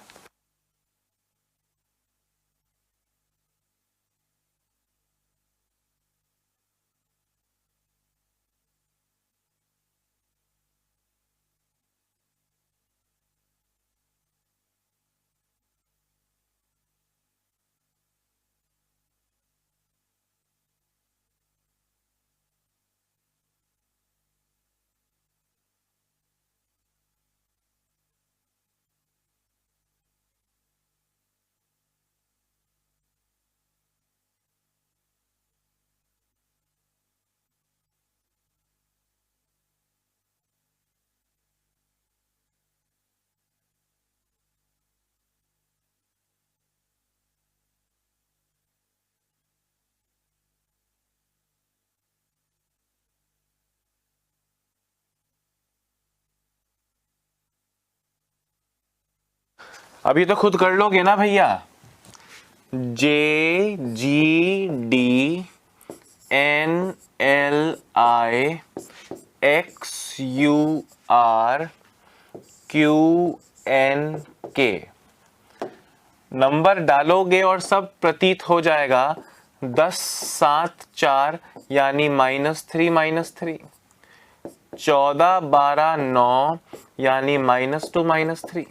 अभी तो खुद कर लोगे ना भैया। JGD, NLI, XUR, QNK number डालोगे और सब प्रतीत हो जाएगा। 10, 7, 4 यानी -3 -3, 14, 12, 9 यानी -2 -3,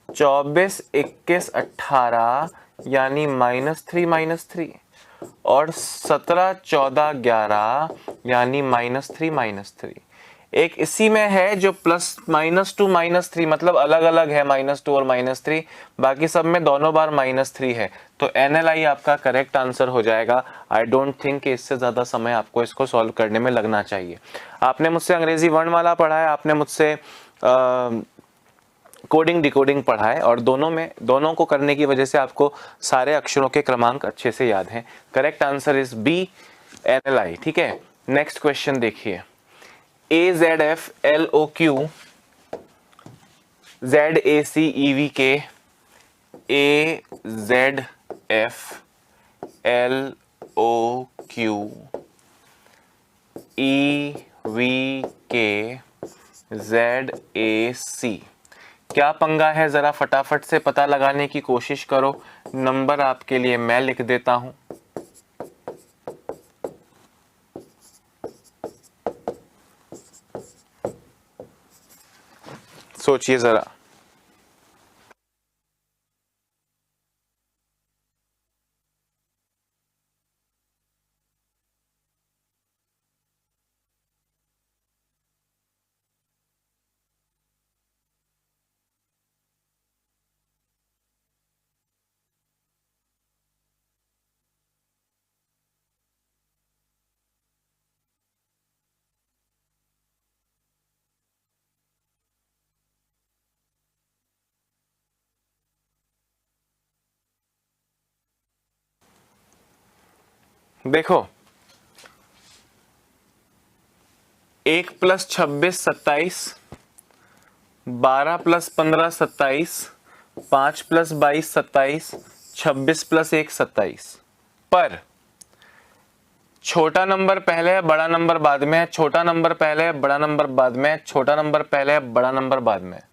24, 21, 18 यानी -3 -3 और 17, 14, 11 यानी -3 -3। एक इसी में है जो +2 -3 मतलब अलग अलग है -2 और -3, बाकी सब में दोनों बार -3 है। तो NLI आपका करेक्ट आंसर हो जाएगा। आई डोंट थिंक कि इससे ज़्यादा समय आपको इसको सॉल्व करने में लगना चाहिए। आपने मुझसे अंग्रेजी वर्णमाला पढ़ा है, आपने मुझसे कोडिंग डिकोडिंग पढ़ा है और दोनों को करने की वजह से आपको सारे अक्षरों के क्रमांक अच्छे से याद हैं। Correct answer is B, NLI। ठीक है, नेक्स्ट क्वेश्चन देखिए। AZF LOQ ZACEVK AZF LOQ EVK ZAC क्या पंगा है? जरा फटाफट से पता लगाने की कोशिश करो। नंबर आपके लिए मैं लिख देता हूं। सोचिए जरा। देखो, 1 + 26 27, 12 + 15 27, 5 + 22 27, 26 + 1 27। पर छोटा नंबर पहले है, बड़ा नंबर बाद में है, छोटा नंबर पहले है, बड़ा नंबर बाद में है, छोटा नंबर पहले है, बड़ा नंबर बाद में है।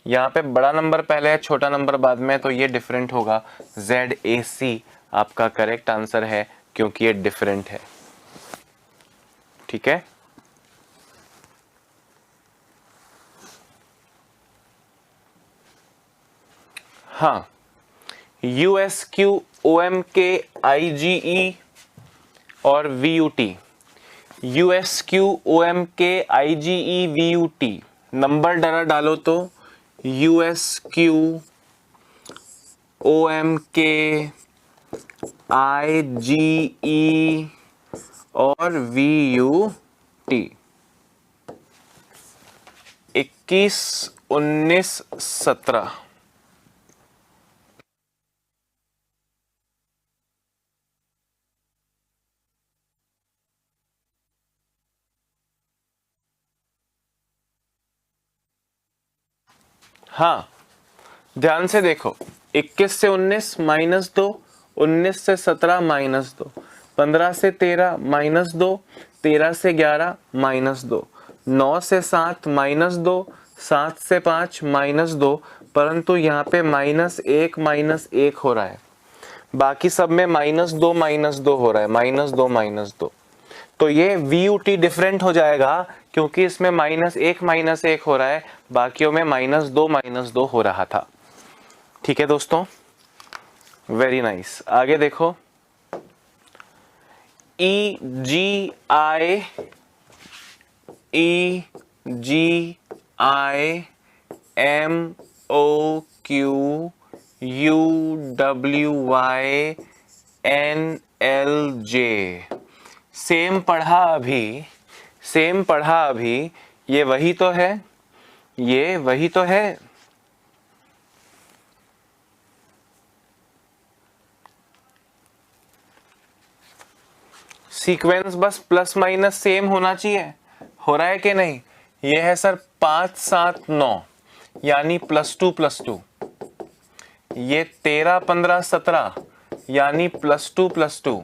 यहाँ पे बड़ा नंबर पहले है, छोटा नंबर बाद में है, तो ये डिफरेंट होगा। ZAC आपका करेक्ट आंसर है क्योंकि ये डिफरेंट है। ठीक है, हाँ। USQ OMK IGE और VUT, USQ OMK IGE VUT number डरा डालो तो USQ OMK IGE और VUT 21, 19, 17। हाँ, ध्यान से देखो, 21 से 19 -2, 19 से 17 -2, 15 से 13 -2, 13 से 11 -2, 9 से 7 -2, 7 से 5 -2, परंतु यहाँ पे -1 हो रहा है, बाकी सब में -2 हो रहा है, -2 तो ये VUT डिफरेंट हो जाएगा क्योंकि इसमें -1 हो रहा है, बाकियों में -2 हो रहा था। ठीक है दोस्तों, वेरी नाइस। आगे देखो, EGI MOQ UWY NLJ same पढ़ा अभी, ये वही तो है, सीक्वेंस बस प्लस माइनस सेम होना चाहिए, हो रहा है कि नहीं? ये है सर 5 7 9 यानी +2 ये 13 15 17 यानी +2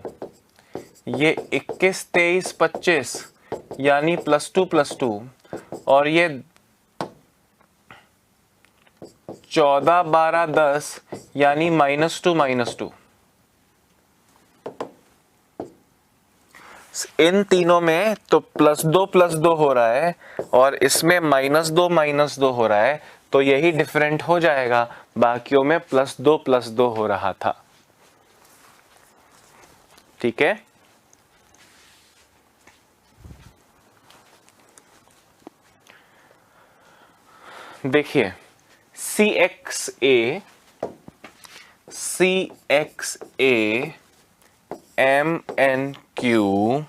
ये 21 23 25 यानी +2 और ये 14 12 10 यानी -2 इन तीनों में तो +2 हो रहा है और इसमें -2 हो रहा है, तो यही डिफरेंट हो जाएगा, बाकियों में +2 हो रहा था। ठीक है, देखिए CXA MNQ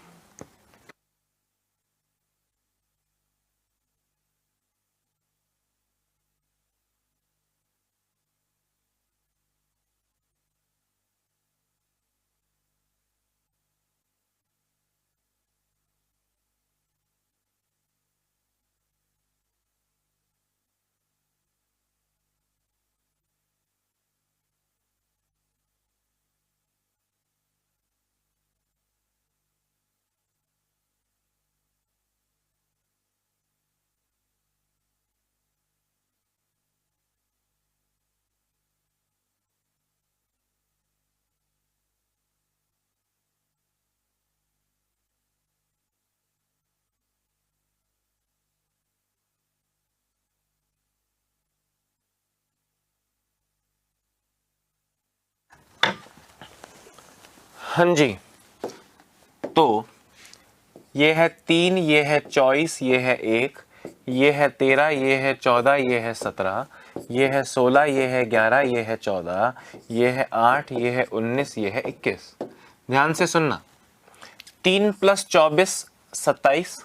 हाँ जी, तो ये है 3, ये है 24, ये है 1, ये है 13, ये है 14, ये है 17, ये है 16, ये है 11, ये है 14, ये है 8, ये है 19, ये है 21। ध्यान से सुनना, 3 + 24 27,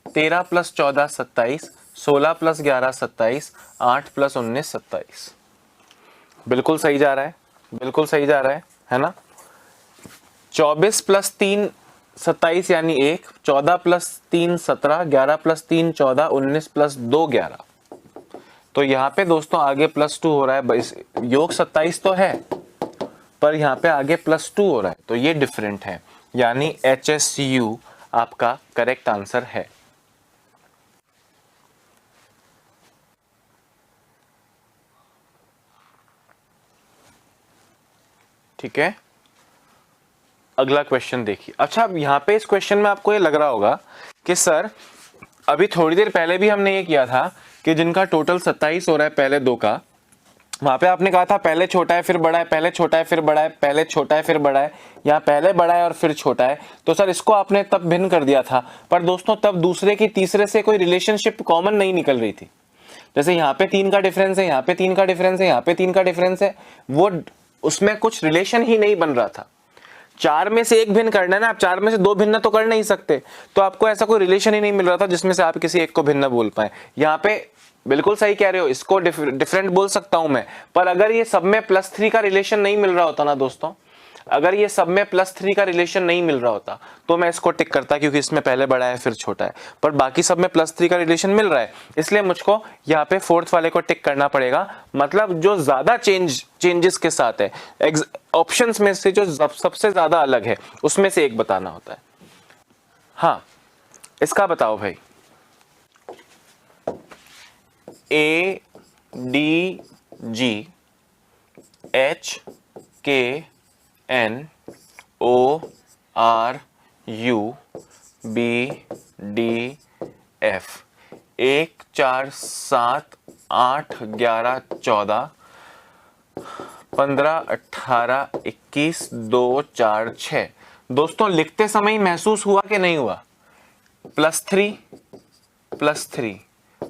13 + 14 27, 16 + 11 27, 8 + 19 27। बिल्कुल सही जा रहा है, बिल्कुल सही जा रहा है ना? 24 + 3 27 यानी 1, 14 + 3 17, 11 + 3 14, 19 + 2 11। तो यहाँ पे दोस्तों आगे +2 हो रहा है, योग 27 तो है पर यहाँ पे आगे +2 हो रहा है, तो ये डिफरेंट है, यानी HSU आपका करेक्ट आंसर है। ठीक है, अगला क्वेश्चन देखिए। अच्छा, अब यहाँ पे इस क्वेश्चन में आपको ये लग रहा होगा कि सर अभी थोड़ी देर पहले भी हमने ये किया था कि जिनका टोटल 27 हो रहा है पहले दो का, वहां पे आपने कहा था पहले छोटा है फिर बड़ा है, पहले छोटा है फिर बड़ा है, पहले छोटा है फिर बड़ा है, यहाँ पहले बड़ा है और फिर छोटा है। तो सर इसको आपने तब भिन्न कर दिया था, पर दोस्तों तब दूसरे की तीसरे से कोई रिलेशनशिप कॉमन नहीं निकल रही थी। जैसे यहाँ पे 3 का डिफरेंस है, यहाँ पे 3 का डिफरेंस है, यहाँ पे 3 का डिफरेंस है, वो उसमें कुछ रिलेशन ही नहीं बन रहा था। 4 में से एक भिन्न करना है ना, आप 4 में से 2 भिन्न तो कर नहीं सकते, तो आपको ऐसा कोई रिलेशन ही नहीं मिल रहा था जिसमें से आप किसी एक को भिन्न बोल पाए। यहाँ पे बिल्कुल सही कह रहे हो, इसको डिफरेंट बोल सकता हूं मैं, पर अगर ये सब में +3 का रिलेशन नहीं मिल रहा होता ना दोस्तों, अगर ये सब में +3 का रिलेशन नहीं मिल रहा होता तो मैं इसको टिक करता, क्योंकि इसमें पहले बड़ा है फिर छोटा है, पर बाकी सब में +3 का रिलेशन मिल रहा है, इसलिए मुझको यहाँ पे फोर्थ वाले को टिक करना पड़ेगा। मतलब जो ज्यादा चेंजेस के साथ है, ऑप्शंस में से जो सबसे ज्यादा अलग है उसमें से एक बताना होता है। हाँ, इसका बताओ भाई, ADGHKNORUBDF 1 4 7 8 11 14 15 18 21 2 4 6। दोस्तों लिखते समय ही महसूस हुआ कि नहीं हुआ? +3 +3,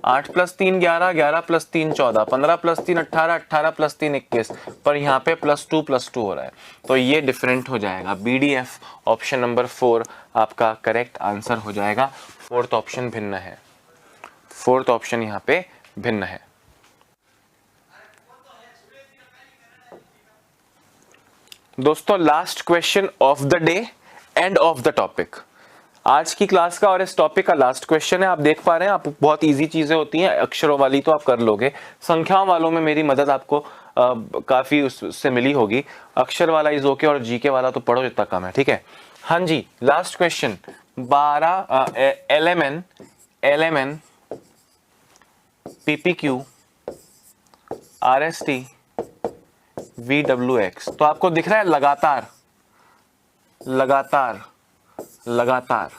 8 + 3 11, 11 + 3 14, 15 + 3 18, 18 + 3 21, पर यहाँ पे +2 हो रहा है, तो ये डिफरेंट हो जाएगा। BDF ऑप्शन नंबर 4 आपका करेक्ट आंसर हो जाएगा। फोर्थ ऑप्शन भिन्न है, फोर्थ ऑप्शन यहाँ पे भिन्न है। दोस्तों last question of the day end of the topic, आज की क्लास का और इस टॉपिक का लास्ट क्वेश्चन है। आप देख पा रहे हैं, आप बहुत इजी चीजें होती हैं, अक्षरों वाली तो आप कर लोगे, संख्याओं वालों में मेरी मदद आपको काफी उससे मिली होगी। अक्षर वाला इज ओके और जीके वाला तो पढ़ो जितना कम है, ठीक है। हाँ जी, last question 12 LMN PPQ RST VWX, तो आपको दिख रहा है लगातार लगातार लगातार।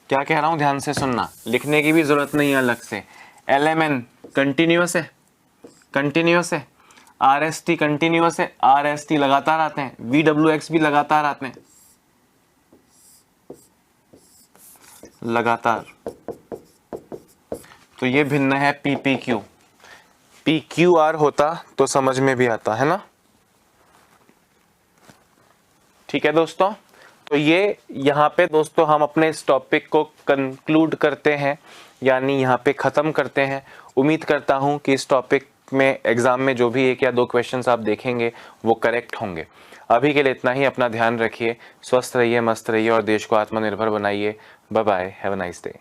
क्या कह रहा हूं ध्यान से सुनना, लिखने की भी जरूरत नहीं है अलग से। LMN कंटिन्यूअस है, कंटिन्यूअस है। RST कंटिन्यूअस है, RST लगातार आते हैं, VWX भी लगातार आते हैं, लगातार। तो ये भिन्न है PPQ। PQR होता तो समझ में भी आता है ना, ठीक है दोस्तों। तो ये यहाँ पे दोस्तों हम अपने इस टॉपिक को कंक्लूड करते हैं, यानी यहाँ पे ख़त्म करते हैं। उम्मीद करता हूँ कि इस टॉपिक में एग्ज़ाम में जो भी 1 या 2 क्वेश्चंस आप देखेंगे वो करेक्ट होंगे। अभी के लिए इतना ही, अपना ध्यान रखिए, स्वस्थ रहिए, मस्त रहिए और देश को आत्मनिर्भर बनाइए। Bye bye, have a nice day.